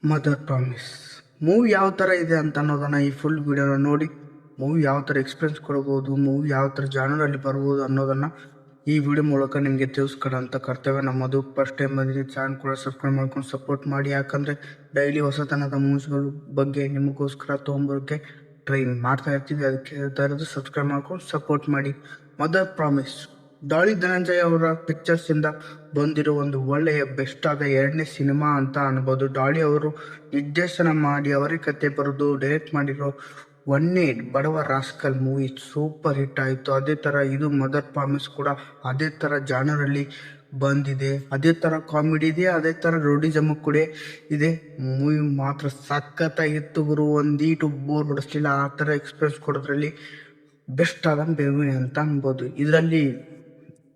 Mother promise movie ಯಾವ ಥರ ಇದೆ ಅಂತ ಅನ್ನೋದನ್ನು ಈ ಫುಲ್ ವಿಡಿಯೋನ ನೋಡಿ ಮೂವಿ ಯಾವ ಥರ ಎಕ್ಸ್ಪೀರಿಯನ್ಸ್ ಕೊಡ್ಬೋದು, ಮೂವಿ ಯಾವ ಥರ ಜಾನರಲ್ಲಿ ಬರ್ಬೋದು ಅನ್ನೋದನ್ನು ಈ ವಿಡಿಯೋ ಮೂಲಕ ನಿಮಗೆ ತಿಳಿಸ್ಕೊಡೋಂಥ ಕರ್ತವ್ಯ ನಮ್ಮದು. ಫಸ್ಟ್ ಟೈಮ್ ಬಂದಿದೆ, ಚಾನಲ್ ಕೂಡ ಸಬ್ಸ್ಕ್ರೈಬ್ ಮಾಡ್ಕೊಂಡು ಸಪೋರ್ಟ್ ಮಾಡಿ. ಯಾಕಂದರೆ ಡೈಲಿ ಹೊಸತನದ ಮೂವೀಸ್ಗಳ ಬಗ್ಗೆ ನಿಮಗೋಸ್ಕರ ತೊಗೊಂಬರೋಕ್ಕೆ ಟ್ರೈ ಮಾಡ್ತಾ ಇರ್ತೀವಿ. ಅದಕ್ಕೆ ಹೇಳ್ತಾ ಇರೋದು ಸಬ್ಸ್ಕ್ರೈಬ್ ಮಾಡ್ಕೊಂಡು ಸಪೋರ್ಟ್ ಮಾಡಿ. ಮದರ್ ಪ್ರಾಮಿಸ್ ಡಾಲಿ ಧನಂಜಯ ಅವರ ಪಿಕ್ಚರ್ಸಿಂದ ಬಂದಿರೋ ಒಂದು ಒಳ್ಳೆಯ ಬೆಸ್ಟ್ ಆದ ಎರಡನೇ ಸಿನಿಮಾ ಅಂತ ಅನ್ಬೋದು. ಡಾಲಿ ಅವರು ನಿರ್ದೇಶನ ಮಾಡಿ ಅವರೇ ಕತೆ ಬರೆದು ಡೈರೆಕ್ಟ್ ಮಾಡಿರೋ ಒನ್ನೇ ಬಡವ ರಾಸ್ಕಲ್ ಮೂವಿ ಸೂಪರ್ ಹಿಟ್ ಆಯಿತು. ಅದೇ ಥರ ಇದು ಮದರ್ ಪ್ರಾಮಿಸ್ ಕೂಡ ಅದೇ ಥರ ಜಾನರಲ್ಲಿ ಬಂದಿದೆ. ಅದೇ ಥರ ಕಾಮಿಡಿ ಇದೆ, ಅದೇ ಥರ ರೌಡಿಸಮ್ ಕೂಡ ಇದೆ. ಮೂವಿ ಮಾತ್ರ ಸಖತ್ತಾಗಿತ್ತು ಗುರು. ಒಂದೀಟು ಬೋರ್ ಹೊಡಿಸ್ಲಿಲ್ಲ. ಆ ಥರ ಎಕ್ಸ್ಪೀರಿಯನ್ಸ್ ಕೊಡೋದ್ರಲ್ಲಿ ಬೆಸ್ಟ್ ಆದ ಮೂವಿ ಅಂತ ಅನ್ಬೋದು. ಇದರಲ್ಲಿ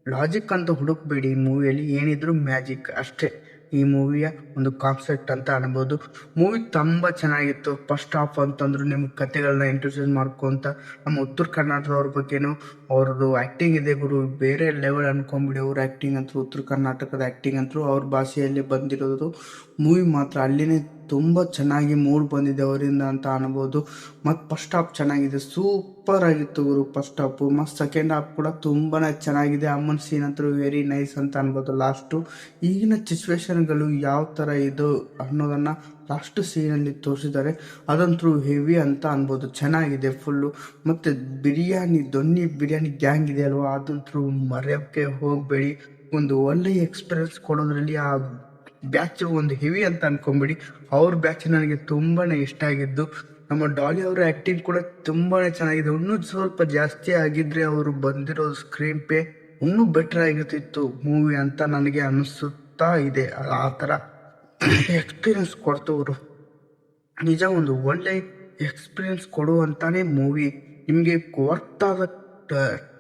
ಲಾಜಿಕ್ ಅಂತ ಹುಡುಕ್ಬೇಡಿ. ಈ ಮೂವಿಯಲ್ಲಿ ಏನಿದ್ರು ಮ್ಯಾಜಿಕ್ ಅಷ್ಟೇ ಈ ಮೂವಿಯ ಒಂದು ಕಾನ್ಸೆಪ್ಟ್ ಅಂತ ಅನ್ಬೋದು. ಮೂವಿ ತುಂಬ ಚೆನ್ನಾಗಿತ್ತು. ಫಸ್ಟ್ ಹಾಫ್ ಅಂತಂದ್ರು ನಿಮ್ಗೆ ಕತೆಗಳನ್ನ ಇಂಟ್ರೊಡ್ಯೂಸ್ ಮಾಡ್ಕೊಂತ ನಮ್ಮ ಉತ್ತರ ಕರ್ನಾಟಕದವ್ರ ಬಗ್ಗೆನೂ ಅವ್ರದ್ದು ಆ್ಯಕ್ಟಿಂಗ್ ಇದೆ ಗುರು, ಬೇರೆ ಲೆವೆಲ್ ಅನ್ಕೊಂಬಿಡಿ. ಅವ್ರ ಆ್ಯಕ್ಟಿಂಗ್ ಅಂತೂ ಉತ್ತರ ಕರ್ನಾಟಕದ ಆ್ಯಕ್ಟಿಂಗ್ ಅಂತೂ ಅವ್ರ ಭಾಷೆಯಲ್ಲೇ ಬಂದಿರೋದು. ಮೂವಿ ಮಾತ್ರ ಅಲ್ಲಿನೇ ತುಂಬ ಚೆನ್ನಾಗಿ ಮೂಡ್ ಬಂದಿದೆ ಅವರಿಂದ ಅಂತ ಅನ್ಬೋದು. ಮತ್ತು ಫಸ್ಟ್ ಹಾಫ್ ಚೆನ್ನಾಗಿದೆ, ಸೂಪರ್ ಆಗಿತ್ತು ಗುರು ಫಸ್ಟ್ ಹಾಫು. ಮತ್ತು ಸೆಕೆಂಡ್ ಹಾಫ್ ಕೂಡ ತುಂಬಾ ಚೆನ್ನಾಗಿದೆ. ಅಮ್ಮನ ಸೀನ್ ಅಂತೂ ವೆರಿ ನೈಸ್ ಅಂತ ಅನ್ಬೋದು. ಲಾಸ್ಟು ಈಗಿನ ಸಿಚುವೇಶನ್ಗಳು ಯಾವ ಥರ ಇದು ಅನ್ನೋದನ್ನು ಲಾಸ್ಟ್ ಸೀನಲ್ಲಿ ತೋರಿಸಿದ್ದಾರೆ. ಅದಂತೂ ಹೆವಿ ಅಂತ ಅನ್ಬೋದು. ಚೆನ್ನಾಗಿದೆ ಫುಲ್ಲು. ಮತ್ತು ಬಿರಿಯಾನಿ ದೊನ್ನಿ ಬಿರಿಯಾನಿ ಗ್ಯಾಂಗ್ ಇದೆ ಅಲ್ವಾ, ಅದಂತೂ ಮರೆಯೋಕ್ಕೆ ಹೋಗಬೇಡಿ. ಒಂದು ಒಳ್ಳೆಯ ಎಕ್ಸ್ಪೀರಿಯನ್ಸ್ ಕೊಡೋದ್ರಲ್ಲಿ ಆ ಬ್ಯಾಚ್ ಒಂದು ಹೆವಿ ಅಂತ ಅನ್ಕೊಂಬಿಡಿ. ಅವ್ರ ಬ್ಯಾಚ್ ನನಗೆ ತುಂಬಾ ಇಷ್ಟ ಆಗಿದ್ದು. ನಮ್ಮ ಡಾಲಿ ಅವರ ಆ್ಯಕ್ಟಿಂಗ್ ಕೂಡ ತುಂಬಾ ಚೆನ್ನಾಗಿದೆ. ಇನ್ನೂ ಸ್ವಲ್ಪ ಜಾಸ್ತಿ ಆಗಿದ್ರೆ ಅವರು ಬಂದಿರೋ ಸ್ಕ್ರೀನ್ ಪೇ ಇನ್ನೂ ಬೆಟರ್ ಆಗಿರ್ತಿತ್ತು ಮೂವಿ ಅಂತ ನನಗೆ ಅನಿಸುತ್ತಾ ಇದೆ. ಆ ಥರ ಎಕ್ಸ್ಪೀರಿಯನ್ಸ್ ಕೊಡ್ತವ್ರು. ನಿಜ ಒಂದು ಒಳ್ಳೆ ಎಕ್ಸ್ಪೀರಿಯನ್ಸ್ ಕೊಡುವಂತಾನೆ ಮೂವಿ. ನಿಮಗೆ ವರ್ತಾದ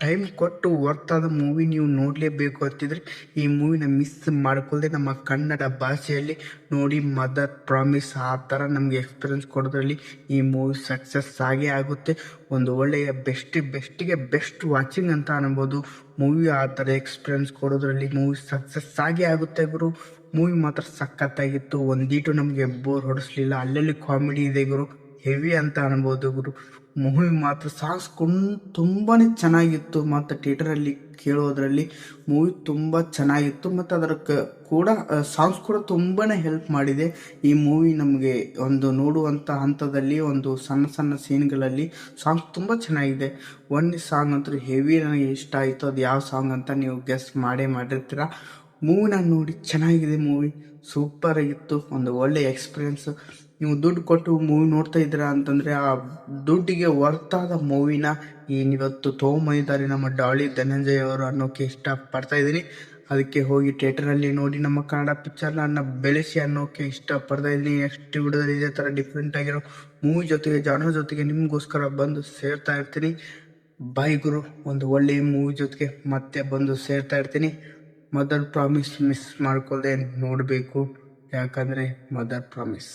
ಟೈಮ್ ಕೊಟ್ಟು ವರ್ತಾದ ಮೂವಿ ನೀವು ನೋಡಲೇಬೇಕು ಅಂತಿದ್ರೆ ಈ ಮೂವಿನ ಮಿಸ್ ಮಾಡ್ಕೊಳ್ಳದೆ ನಮ್ಮ ಕನ್ನಡ ಭಾಷೆಯಲ್ಲಿ ನೋಡಿ. ಮದರ್ ಪ್ರಾಮಿಸ್ ಆ ಥರ ನಮಗೆ ಎಕ್ಸ್ಪೀರಿಯನ್ಸ್ ಕೊಡೋದ್ರಲ್ಲಿ ಈ ಮೂವಿ ಸಕ್ಸಸ್ ಆಗೇ ಆಗುತ್ತೆ. ಒಂದು ಒಳ್ಳೆಯ ಬೆಸ್ಟಿಗೆ ಬೆಸ್ಟ್ ವಾಚಿಂಗ್ ಅಂತ ಅನ್ಬೋದು. ಮೂವಿ ಆ ಥರ ಎಕ್ಸ್ಪೀರಿಯನ್ಸ್ ಕೊಡೋದ್ರಲ್ಲಿ ಮೂವಿ ಸಕ್ಸಸ್ ಆಗೇ ಆಗುತ್ತೆ ಗುರು. ಮೂವಿ ಮಾತ್ರ ಸಖತ್ತಾಗಿತ್ತು. ಒಂದೀಟು ನಮಗೆ ಬೋರ್ ಹೊಡಿಸ್ಲಿಲ್ಲ. ಅಲ್ಲಲ್ಲಿ ಕಾಮಿಡಿ ಇದೆ ಗುರು, ಹೆವಿ ಅಂತ ಅನ್ಬೋದು ಗುರು. ಮೂವಿ ಮಾತ್ರ ಸಾಂಗ್ಸ್ ತುಂಬಾ ಚೆನ್ನಾಗಿತ್ತು. ಮತ್ತು ಥಿಯೇಟರಲ್ಲಿ ಕೇಳೋದ್ರಲ್ಲಿ ಮೂವಿ ತುಂಬ ಚೆನ್ನಾಗಿತ್ತು. ಮತ್ತು ಅದರ ಕೂಡ ಸಾಂಗ್ಸ್ ಕೂಡ ತುಂಬಾ ಹೆಲ್ಪ್ ಮಾಡಿದೆ. ಈ ಮೂವಿ ನಮಗೆ ಒಂದು ನೋಡುವಂಥ ಹಂತದಲ್ಲಿ ಒಂದು ಸಣ್ಣ ಸೀನ್ಗಳಲ್ಲಿ ಸಾಂಗ್ಸ್ ತುಂಬ ಚೆನ್ನಾಗಿದೆ. ಒಂದು ಸಾಂಗ್ ಅಂತೂ ಹೆವಿ ನನಗೆ ಇಷ್ಟ ಆಯಿತು. ಅದು ಯಾವ ಸಾಂಗ್ ಅಂತ ನೀವು ಗೆಸ್ ಮಾಡಿರ್ತೀರ. ಮೂವಿನ ನೋಡಿ ಚೆನ್ನಾಗಿದೆ. ಮೂವಿ ಸೂಪರ್ ಆಗಿತ್ತು. ಒಂದು ಒಳ್ಳೆ ಎಕ್ಸ್ಪೀರಿಯನ್ಸ್. ನೀವು ದುಡ್ಡು ಕೊಟ್ಟು ಮೂವಿ ನೋಡ್ತಾ ಇದ್ದೀರಾ ಅಂತಂದರೆ ಆ ದುಡ್ಡಿಗೆ ವರ್ತಾದ ಮೂವಿನ ಇವತ್ತು ತೊಗೊಂಬಂದಿದ್ದಾರೆ ನಮ್ಮ ಡಾಲಿ ಧನಂಜಯ ಅವರು ಅನ್ನೋಕ್ಕೆ ಇಷ್ಟಪಡ್ತಾ ಇದ್ದೀನಿ. ಅದಕ್ಕೆ ಹೋಗಿ ಥಿಯೇಟರಲ್ಲಿ ನೋಡಿ ನಮ್ಮ ಕನ್ನಡ ಪಿಕ್ಚರ್ನ ಬೆಳೆಸಿ ಅನ್ನೋಕ್ಕೆ ಇಷ್ಟಪಡ್ತಾ ಇದ್ದೀನಿ. ನೆಕ್ಸ್ಟ್ ವಿಡಿಯೋದಲ್ಲಿ ಇದೇ ಥರ ಡಿಫ್ರೆಂಟ್ ಆಗಿರೋ ಮೂವಿ ಜೊತೆಗೆ ಜಾನರ್ ಜೊತೆಗೆ ನಿಮಗೋಸ್ಕರ ಬಂದು ಸೇರ್ತಾ ಇರ್ತೀನಿ. ಬಾಯ್ ಗುರು. ಒಂದು ಒಳ್ಳೆಯ ಮೂವಿ ಜೊತೆಗೆ ಮತ್ತೆ ಬಂದು ಸೇರ್ತಾ ಇರ್ತೀನಿ. ಮದರ್ ಪ್ರಾಮಿಸ್ ಮಿಸ್ ಮಾಡ್ಕೊಳ್ಳದೆ ನೋಡಬೇಕು. ಯಾಕಂದರೆ ಮದರ್ ಪ್ರಾಮಿಸ್